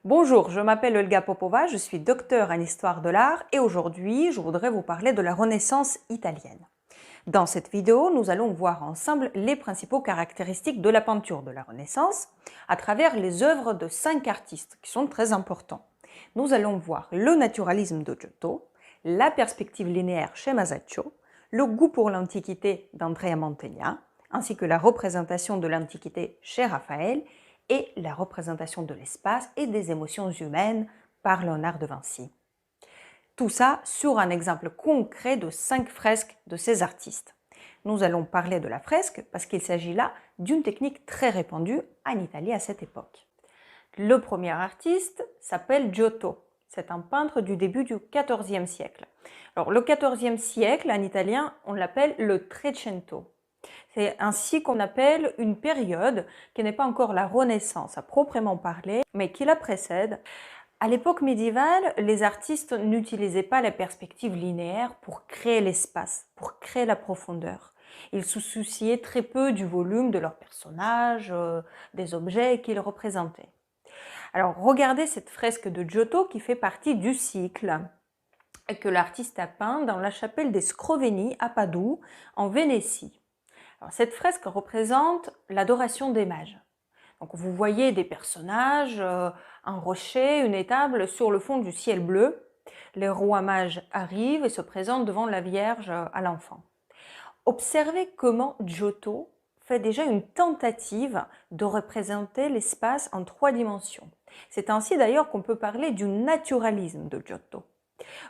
Bonjour, je m'appelle Olga Popova, je suis docteure en histoire de l'art et aujourd'hui, je voudrais vous parler de la Renaissance italienne. Dans cette vidéo, nous allons voir ensemble les principaux caractéristiques de la peinture de la Renaissance à travers les œuvres de 5 artistes qui sont très importants. Nous allons voir le naturalisme de Giotto, la perspective linéaire chez Masaccio, le goût pour l'Antiquité d'Andrea Mantegna, ainsi que la représentation de l'Antiquité chez Raphaël et la représentation de l'espace et des émotions humaines par Léonard de Vinci. Tout ça sur un exemple concret de 5 fresques de ces artistes. Nous allons parler de la fresque parce qu'il s'agit là d'une technique très répandue en Italie à cette époque. Le premier artiste s'appelle Giotto. C'est un peintre du début du XIVe siècle. Alors, le XIVe siècle, en italien, on l'appelle le Trecento. C'est ainsi qu'on appelle une période qui n'est pas encore la Renaissance à proprement parler, mais qui la précède. À l'époque médiévale, les artistes n'utilisaient pas la perspective linéaire pour créer l'espace, pour créer la profondeur. Ils se souciaient très peu du volume de leurs personnages, des objets qu'ils représentaient. Alors, regardez cette fresque de Giotto qui fait partie du cycle et que l'artiste a peint dans la chapelle des Scroveni à Padoue, en Vénétie. Alors, cette fresque représente l'adoration des mages. Donc, vous voyez des personnages, un rocher, une étable sur le fond du ciel bleu. Les rois mages arrivent et se présentent devant la Vierge à l'enfant. Observez comment Giotto fait déjà une tentative de représenter l'espace en 3 dimensions. C'est ainsi d'ailleurs qu'on peut parler du naturalisme de Giotto.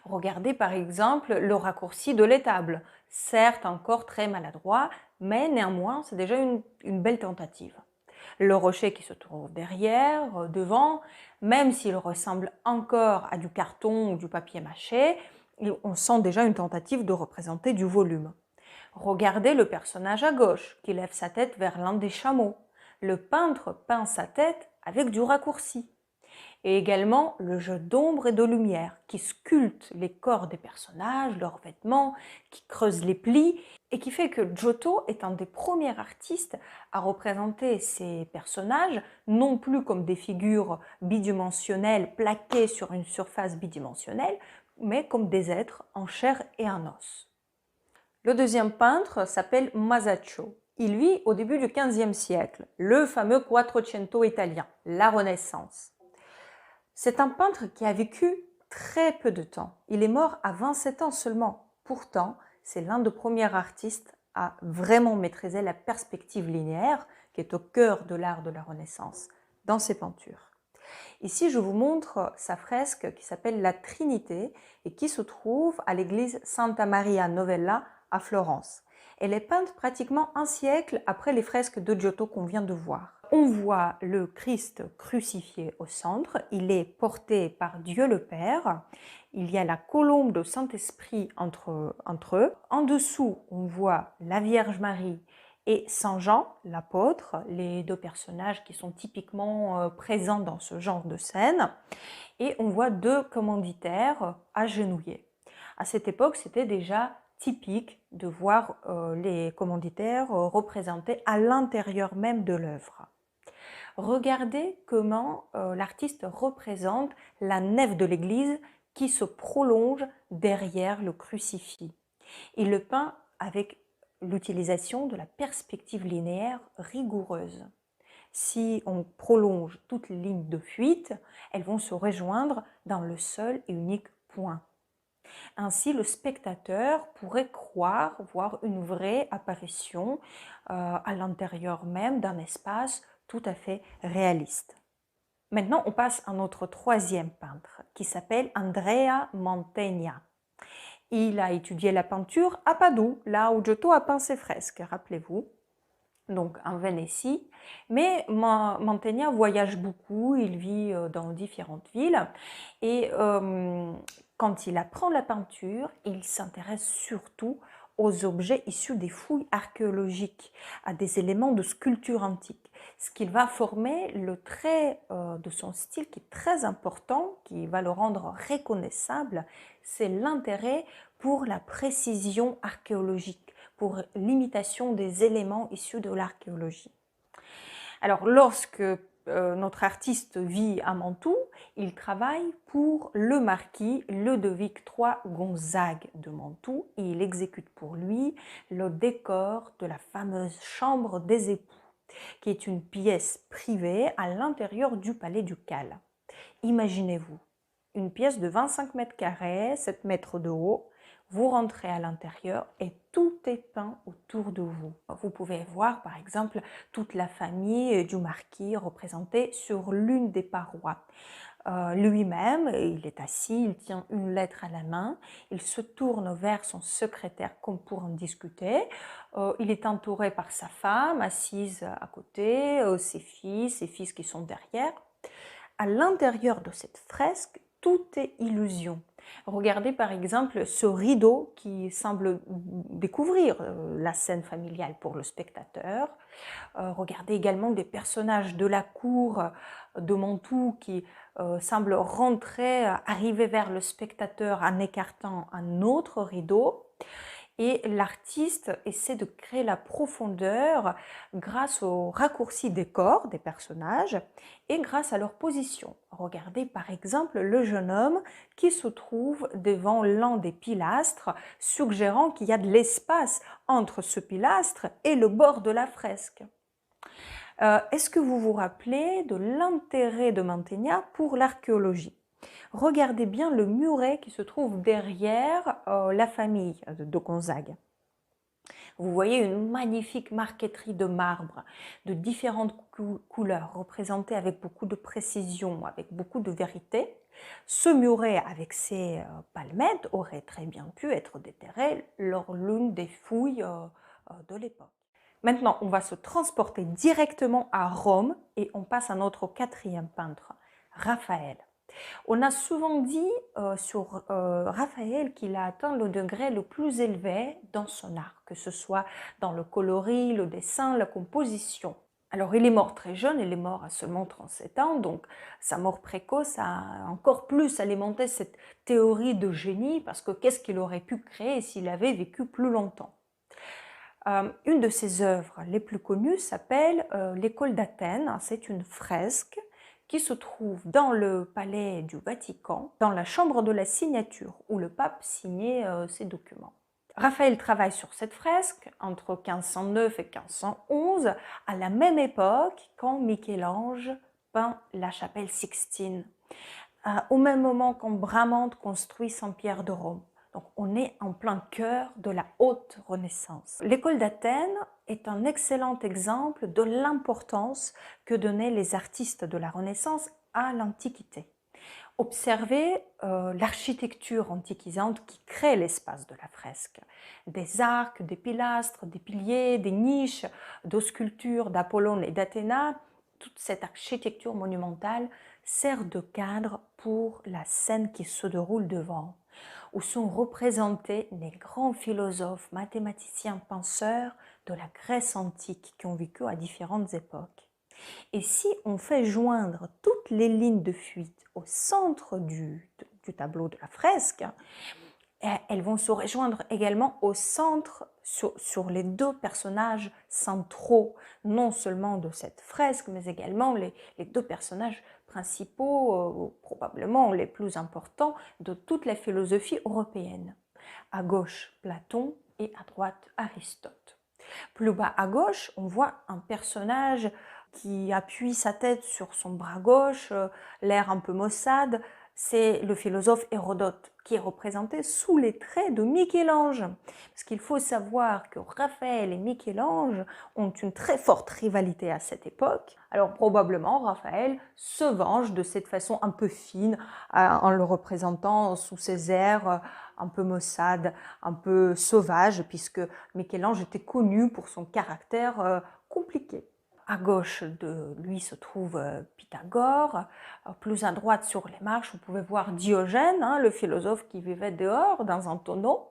Regardez par exemple le raccourci de l'étable, certes encore très maladroit, mais néanmoins c'est déjà une belle tentative. Le rocher qui se trouve derrière, devant, même s'il ressemble encore à du carton ou du papier mâché, on sent déjà une tentative de représenter du volume. Regardez le personnage à gauche qui lève sa tête vers l'un des chameaux. Le peintre peint sa tête avec du raccourci. Et également le jeu d'ombre et de lumière qui sculpte les corps des personnages, leurs vêtements, qui creuse les plis et qui fait que Giotto est un des premiers artistes à représenter ces personnages non plus comme des figures bidimensionnelles plaquées sur une surface bidimensionnelle, mais comme des êtres en chair et en os. Le deuxième peintre s'appelle Masaccio. Il vit au début du XVe siècle, le fameux Quattrocento italien, la Renaissance. C'est un peintre qui a vécu très peu de temps. Il est mort à 27 ans seulement. Pourtant, c'est l'un des premiers artistes à vraiment maîtriser la perspective linéaire, qui est au cœur de l'art de la Renaissance, dans ses peintures. Ici, je vous montre sa fresque qui s'appelle La Trinité et qui se trouve à l'église Santa Maria Novella à Florence. Elle est peinte pratiquement un siècle après les fresques de Giotto qu'on vient de voir. On voit le Christ crucifié au centre, il est porté par Dieu le Père, il y a la colombe de Saint-Esprit entre eux. En dessous, on voit la Vierge Marie et Saint Jean, l'apôtre, les 2 personnages qui sont typiquement présents dans ce genre de scène. Et on voit 2 commanditaires agenouillés. À cette époque, c'était déjà typique de voir les commanditaires représentés à l'intérieur même de l'œuvre. Regardez comment l'artiste représente la nef de l'église qui se prolonge derrière le crucifix. Il le peint avec l'utilisation de la perspective linéaire rigoureuse. Si on prolonge toutes les lignes de fuite, elles vont se rejoindre dans le seul et unique point. Ainsi, le spectateur pourrait croire voir une vraie apparition à l'intérieur même d'un espace tout à fait réaliste. Maintenant, on passe à notre troisième peintre qui s'appelle Andrea Mantegna. Il a étudié la peinture à Padoue, là où Giotto a peint ses fresques, rappelez-vous, donc en Vénétie. Mais Mantegna voyage beaucoup, il vit dans différentes villes et quand il apprend la peinture, il s'intéresse surtout aux objets issus des fouilles archéologiques, à des éléments de sculpture antique. Ce qui va former le trait de son style qui est très important, qui va le rendre reconnaissable, c'est l'intérêt pour la précision archéologique, pour l'imitation des éléments issus de l'archéologie. Alors, lorsque notre artiste vit à Mantoue, il travaille pour le marquis Ludovic III Gonzague de Mantoue et il exécute pour lui le décor de la fameuse chambre des époux, qui est une pièce privée à l'intérieur du palais ducal. Imaginez-vous, une pièce de 25 mètres carrés, 7 mètres de haut, vous rentrez à l'intérieur et tout est peint autour de vous. Vous pouvez voir par exemple toute la famille du marquis représentée sur l'une des parois. Lui-même, il est assis, il tient une lettre à la main, il se tourne vers son secrétaire comme pour en discuter. Il est entouré par sa femme assise à côté, ses fils qui sont derrière. À l'intérieur de cette fresque, tout est illusion. Regardez par exemple ce rideau qui semble découvrir la scène familiale pour le spectateur. Regardez également des personnages de la cour de Mantoue qui semblent rentrer, arriver vers le spectateur en écartant un autre rideau. Et l'artiste essaie de créer la profondeur grâce au raccourci des corps des personnages et grâce à leur position. Regardez par exemple le jeune homme qui se trouve devant l'un des pilastres, suggérant qu'il y a de l'espace entre ce pilastre et le bord de la fresque. Est-ce que vous vous rappelez de l'intérêt de Mantegna pour l'archéologie ? Regardez bien le muret qui se trouve derrière la famille de Gonzague. Vous voyez une magnifique marqueterie de marbre de différentes couleurs représentée avec beaucoup de précision, avec beaucoup de vérité. Ce muret avec ses palmettes aurait très bien pu être déterré lors l'une des fouilles de l'époque. Maintenant, on va se transporter directement à Rome et on passe à notre quatrième peintre, Raphaël. On a souvent dit sur Raphaël qu'il a atteint le degré le plus élevé dans son art, que ce soit dans le coloris, le dessin, la composition. Alors il est mort très jeune, il est mort à seulement 37 ans, donc sa mort précoce a encore plus alimenté cette théorie de génie, parce que qu'est-ce qu'il aurait pu créer s'il avait vécu plus longtemps ? Une de ses œuvres les plus connues s'appelle l'École d'Athènes. C'est une fresque qui se trouve dans le palais du Vatican, dans la chambre de la signature, où le pape signait ses documents. Raphaël travaille sur cette fresque entre 1509 et 1511, à la même époque quand Michel-Ange peint la chapelle Sixtine, au même moment quand Bramante construit Saint-Pierre de Rome. Donc on est en plein cœur de la haute Renaissance. L'école d'Athènes est un excellent exemple de l'importance que donnaient les artistes de la Renaissance à l'Antiquité. Observez l'architecture antiquisante qui crée l'espace de la fresque. Des arcs, des pilastres, des piliers, des niches, de sculptures d'Apollone et d'Athéna. Toute cette architecture monumentale sert de cadre pour la scène qui se déroule devant, où sont représentés les grands philosophes, mathématiciens, penseurs de la Grèce antique qui ont vécu à différentes époques. Et si on fait joindre toutes les lignes de fuite au centre du tableau de la fresque, elles vont se rejoindre également au centre sur les deux personnages centraux, non seulement de cette fresque, mais également les deux personnages principaux, probablement les plus importants de toute la philosophie européenne. À gauche, Platon et à droite, Aristote. Plus bas à gauche, on voit un personnage qui appuie sa tête sur son bras gauche, l'air un peu maussade. C'est le philosophe Hérodote qui est représenté sous les traits de Michel-Ange. Parce qu'il faut savoir que Raphaël et Michel-Ange ont une très forte rivalité à cette époque. Alors probablement Raphaël se venge de cette façon un peu fine en le représentant sous ses airs un peu maussade, un peu sauvage, puisque Michel-Ange était connu pour son caractère compliqué. À gauche de lui se trouve Pythagore. Plus à droite sur les marches, vous pouvez voir Diogène, le philosophe qui vivait dehors dans un tonneau.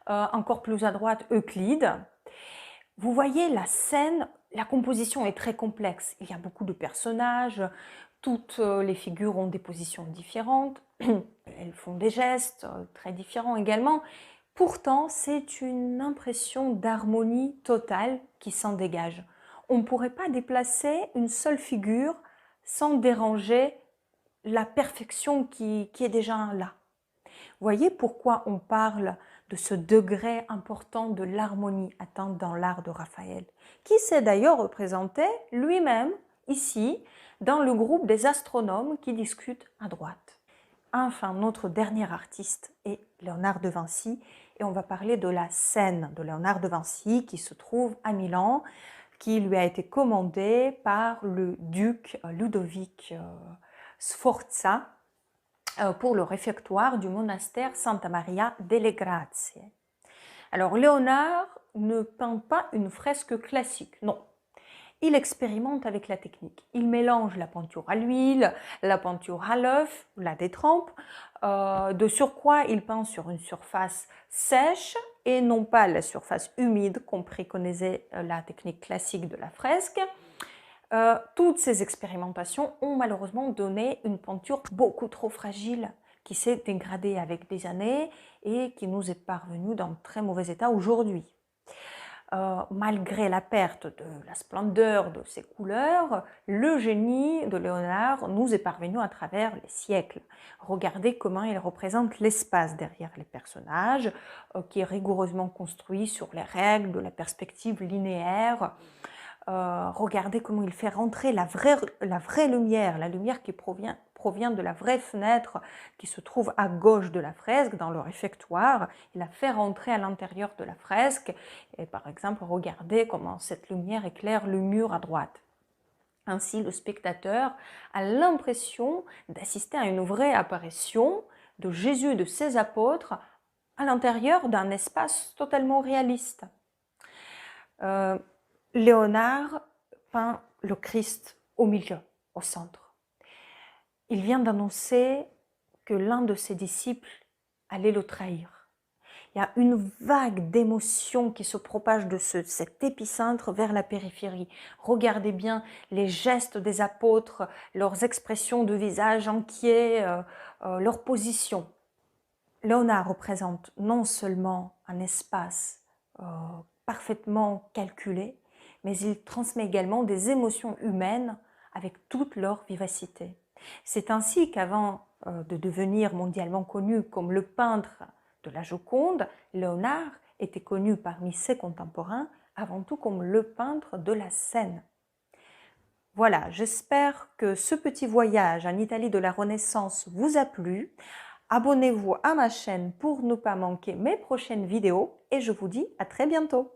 Encore plus à droite, Euclide. Vous voyez la scène, la composition est très complexe. Il y a beaucoup de personnages, toutes les figures ont des positions différentes, elles font des gestes très différents également. Pourtant, c'est une impression d'harmonie totale qui s'en dégage. On ne pourrait pas déplacer une seule figure sans déranger la perfection qui est déjà là. Voyez pourquoi on parle de ce degré important de l'harmonie atteinte dans l'art de Raphaël, qui s'est d'ailleurs représenté lui-même ici dans le groupe des astronomes qui discutent à droite. Enfin, notre dernier artiste est Léonard de Vinci et on va parler de la scène de Léonard de Vinci qui se trouve à Milan, qui lui a été commandée par le duc Ludovic Sforza pour le réfectoire du monastère Santa Maria delle Grazie. Alors Léonard ne peint pas une fresque classique, non. Il expérimente avec la technique. Il mélange la peinture à l'huile, la peinture à l'œuf, la détrempe. De surcroît, il peint sur une surface sèche et non pas la surface humide qu'on préconisait la technique classique de la fresque. Toutes ces expérimentations ont malheureusement donné une peinture beaucoup trop fragile qui s'est dégradée avec des années et qui nous est parvenue dans très mauvais état aujourd'hui. Malgré la perte de la splendeur de ses couleurs, le génie de Léonard nous est parvenu à travers les siècles. Regardez comment il représente l'espace derrière les personnages, qui est rigoureusement construit sur les règles de la perspective linéaire. Regardez comment il fait rentrer la vraie lumière, la lumière qui provient de la vraie fenêtre qui se trouve à gauche de la fresque, dans le réfectoire. Il la fait rentrer à l'intérieur de la fresque. Et par exemple, regardez comment cette lumière éclaire le mur à droite. Ainsi, le spectateur a l'impression d'assister à une vraie apparition de Jésus et de ses apôtres à l'intérieur d'un espace totalement réaliste. Léonard peint le Christ au milieu, au centre. Il vient d'annoncer que l'un de ses disciples allait le trahir. Il y a une vague d'émotions qui se propage de cet épicentre vers la périphérie. Regardez bien les gestes des apôtres, leurs expressions de visage inquiets, leur position. Léonard représente non seulement un espace parfaitement calculé, mais il transmet également des émotions humaines avec toute leur vivacité. C'est ainsi qu'avant de devenir mondialement connu comme le peintre de la Joconde, Léonard était connu parmi ses contemporains avant tout comme le peintre de la scène. Voilà, j'espère que ce petit voyage en Italie de la Renaissance vous a plu. Abonnez-vous à ma chaîne pour ne pas manquer mes prochaines vidéos et je vous dis à très bientôt.